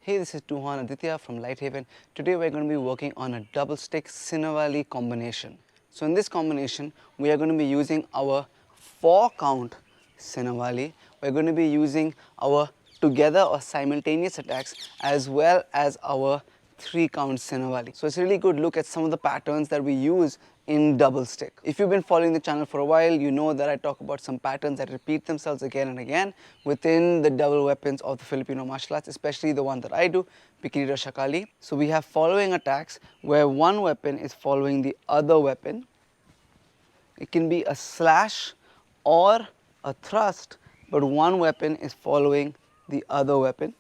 Hey, this is Tuhan Aditya from LightHaven. Today we're going to be working on a double stick Sinawali combination. So in this combination, we are going to be using our 4 count Sinawali. We're going to be using our together or simultaneous attacks as well as our 3 count Sinawali. So it's a really good look at some of the patterns that we use in double stick. If you've been following the channel for a while, you know that I talk about some patterns that repeat themselves again and again within the double weapons of the Filipino martial arts, especially the one that I do, Pikirita Shakali. So we have following attacks where one weapon is following the other weapon. It can be a slash or a thrust, but one weapon is following the other weapon.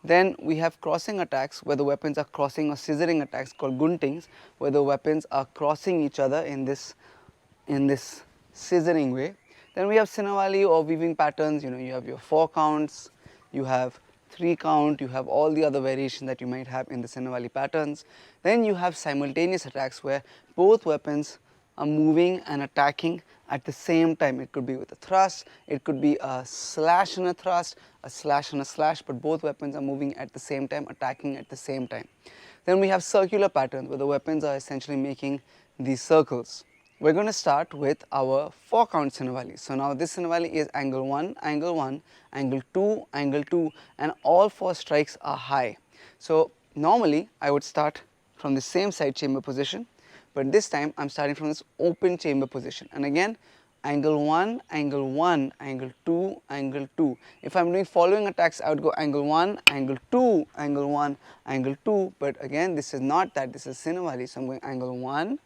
Then we have crossing attacks where the weapons are crossing, or scissoring attacks called guntings, where the weapons are crossing each other in this scissoring way. Then we have Sinawali or weaving patterns. You have your 4 counts, you have 3 count, you have all the other variations that you might have in the Sinawali patterns. Then you have simultaneous attacks where both weapons are moving and attacking at the same time. It could be with a thrust, it could be a slash and a thrust, a slash and a slash, but both weapons are moving at the same time, attacking at the same time. Then we have circular patterns where the weapons are essentially making these circles. We're going to start with our 4 count Sinawali. So now this Sinawali is angle 1, angle 1, angle 2, angle 2, and all 4 strikes are high. So normally I would start from the same side chamber position, but this time I'm starting from this open chamber position. And again, angle 1, angle 1, angle 2, angle 2. If I'm doing following attacks, I would go angle 1, angle 2, angle 1, angle 2. But again, this is not that, this is Sinawali. So I'm going angle 1,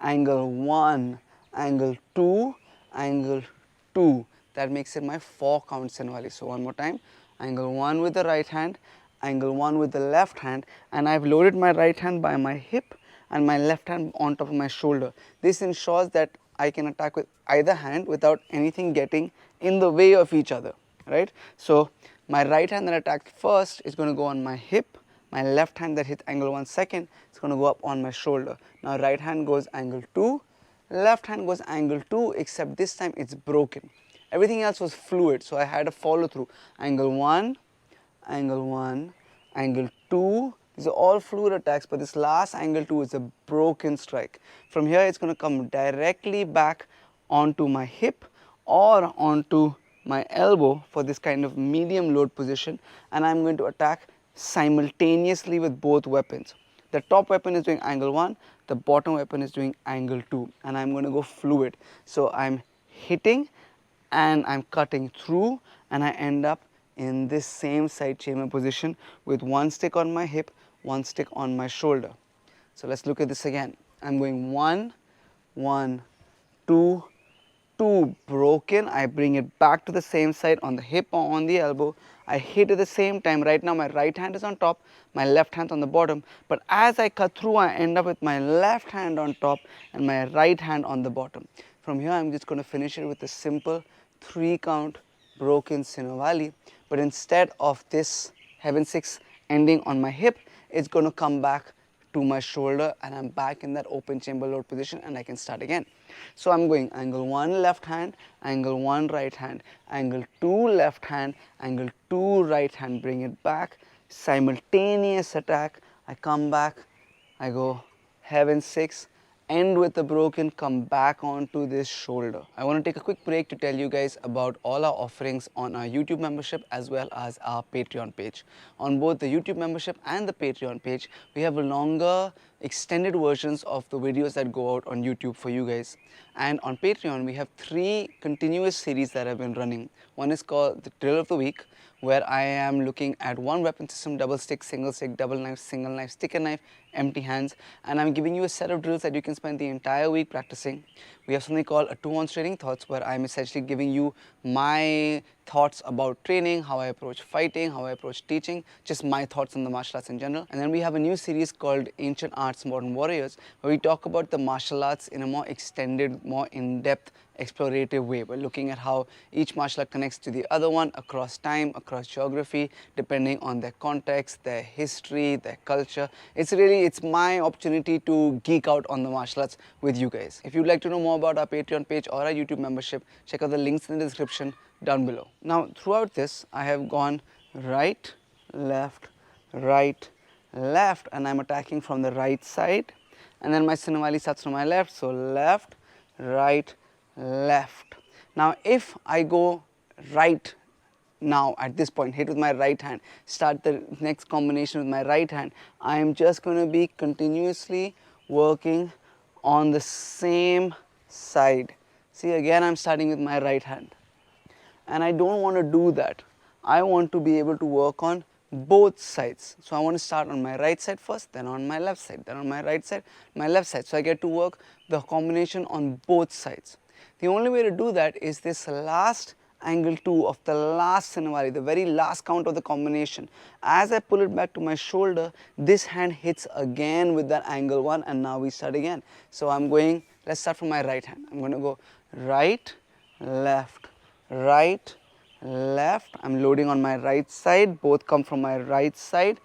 angle 1, angle 2, angle 2. That makes it my 4 count Sinawali. So one more time, angle 1 with the right hand, angle 1 with the left hand, and I've loaded my right hand by my hip and my left hand on top of my shoulder. This ensures that I can attack with either hand without anything getting in the way of each other, right? So my right hand that attacked first is going to go on my hip. My left hand that hit angle 1 second is going to go up on my shoulder. Now right hand goes angle 2, left hand goes angle 2, except this time it's broken. Everything else was fluid, so I had a follow through. Angle 1, angle 1, angle 2. These are all fluid attacks, but this last angle 2 is a broken strike. From here, it's going to come directly back onto my hip or onto my elbow for this kind of medium load position, and I'm going to attack simultaneously with both weapons. The top weapon is doing angle 1, the bottom weapon is doing angle 2, and I'm going to go fluid. So I'm hitting and I'm cutting through, and I end up in this same side chamber position with one stick on my hip, one stick on my shoulder. So let's look at this again. I'm going 1, 1, 2, 2, broken. I bring it back to the same side on the hip or on the elbow. I hit at the same time. Right now my right hand is on top, my left hand on the bottom, but as I cut through, I end up with my left hand on top and my right hand on the bottom. From here, I'm just going to finish it with a simple 3 count broken Sinawali, but instead of this heaven 6 ending on my hip, it's going to come back to my shoulder, and I'm back in that open chamber load position, and I can start again. So I'm going angle 1 left hand, angle 1 right hand, angle 2 left hand, angle 2 right hand, bring it back, simultaneous attack. I come back, I go heaven 6, end with the broken, come back onto this shoulder. I want to take a quick break to tell you guys about all our offerings on our YouTube membership as well as our Patreon page. On both the YouTube membership and the Patreon page, we have longer extended versions of the videos that go out on YouTube for you guys. And on Patreon, we have 3 continuous series that have been running. One is called the Drill of the Week, where I am looking at one weapon system, double stick, single stick, double knife, single knife, stick and knife, empty hands, and I'm giving you a set of drills that you can spend the entire week practicing. We have something called a 2 on training thoughts, where I'm essentially giving you my thoughts about training, how I approach fighting, how I approach teaching, just my thoughts on the martial arts in general. And then we have a new series called Ancient Arts, Modern Warriors, where we talk about the martial arts in a more extended, more in-depth, explorative way. We're looking at how each martial art connects to the other one across time, across geography, depending on their context, their history, their culture. It's my opportunity to geek out on the martial arts with you guys. If you'd like to know more about our Patreon page or our YouTube membership, check out the links in the description down below. Now, throughout this, I have gone right, left, right, left, and I'm attacking from the right side, and then my Sinawali starts from my left, so left, right, left. Now if I go right now at this point, hit with my right hand, start the next combination with my right hand, I am just going to be continuously working on the same side. See, again I'm starting with my right hand, and I don't want to do that. I want to be able to work on both sides. So I want to start on my right side first, then on my left side, then on my right side, my left side. So I get to work the combination on both sides. The only way to do that is this last angle 2 of the last Sinawali, the very last count of the combination. As I pull it back to my shoulder, this hand hits again with that angle 1, and now we start again. So I'm going, let's start from my right hand. I'm going to go right, left, right, left. I'm loading on my right side, both come from my right side,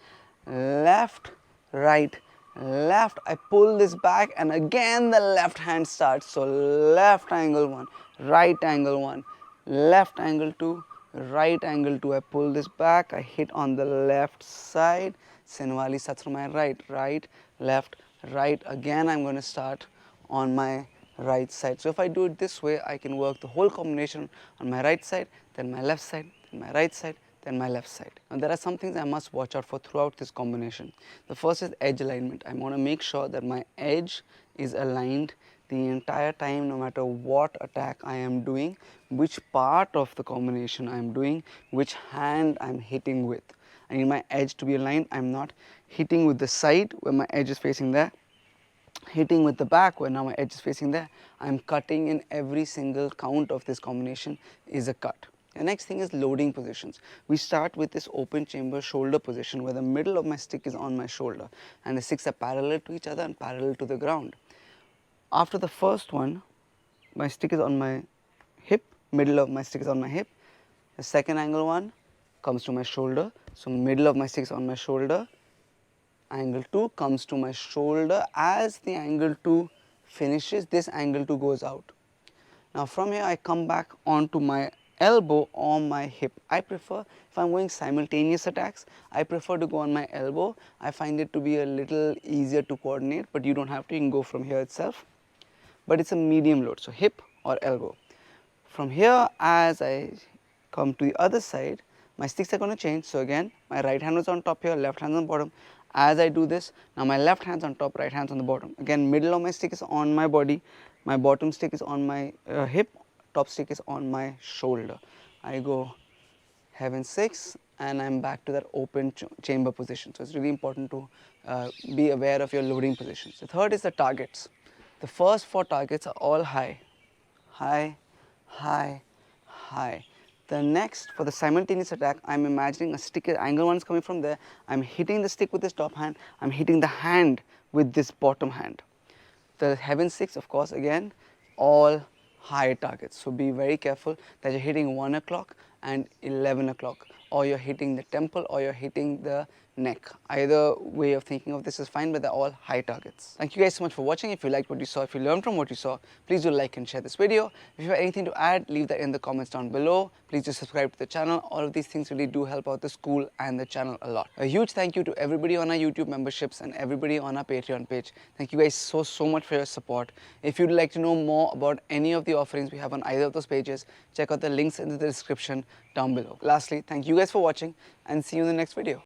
left, right, left. I pull this back, and again the left hand starts. So left angle 1, right angle 1, left angle 2, right angle 2. I pull this back, I hit on the left side, Sinawali starts from my right, right, left, right. Again I'm going to start on my right side. So if I do it this way, I can work the whole combination on my right side, then my left side, then my right side, then my left side. Now there are some things I must watch out for throughout this combination. The first is edge alignment. I want to make sure that my edge is aligned the entire time, no matter what attack I am doing, which part of the combination I am doing, which hand I am hitting with. I need my edge to be aligned. I am not hitting with the side where my edge is facing there, hitting with the back where now my edge is facing there. I am cutting in every single count of this combination is a cut. The next thing is loading positions. We start with this open chamber shoulder position where the middle of my stick is on my shoulder and the sticks are parallel to each other and parallel to the ground. After the first one, my stick is on my hip, middle of my stick is on my hip. The second angle one comes to my shoulder, so middle of my stick is on my shoulder. Angle 2 comes to my shoulder. As the angle 2 finishes, this angle 2 goes out. Now from here I come back onto my elbow or my hip. I prefer, if I am going simultaneous attacks, I prefer to go on my elbow. I find it to be a little easier to coordinate, but you don't have to, you can go from here itself. But it's a medium load, so hip or elbow. From here, as I come to the other side, my sticks are going to change. So again, my right hand is on top here, left hand on the bottom. As I do this, now my left hand's on top, right hand's on the bottom. Again, middle of my stick is on my body, my bottom stick is on my hip, top stick is on my shoulder. I go heaven 6 and I'm back to that open chamber position. So it's really important to be aware of your loading positions. The third is the targets. The first 4 targets are all high, high, high, high. The next, for the simultaneous attack, I am imagining a stick, angle 1 is coming from there, I am hitting the stick with this top hand, I am hitting the hand with this bottom hand. The heaven 6, of course, again, all high targets. So be very careful that you're hitting 1 o'clock and 11 o'clock, or you're hitting the temple or you're hitting the neck. Either way of thinking of this is fine, but they're all high targets. Thank you guys so much for watching. If you liked what you saw, if you learned from what you saw, please do like and share this video. If you have anything to add, leave that in the comments down below. Please do subscribe to the channel. All of these things really do help out the school and the channel a lot. A huge thank you to everybody on our YouTube memberships and everybody on our Patreon page. Thank you guys so much for your support. If you'd like to know more about any of the offerings we have on either of those pages, check out the links in the description down below. Lastly, thank you guys for watching and see you in the next video.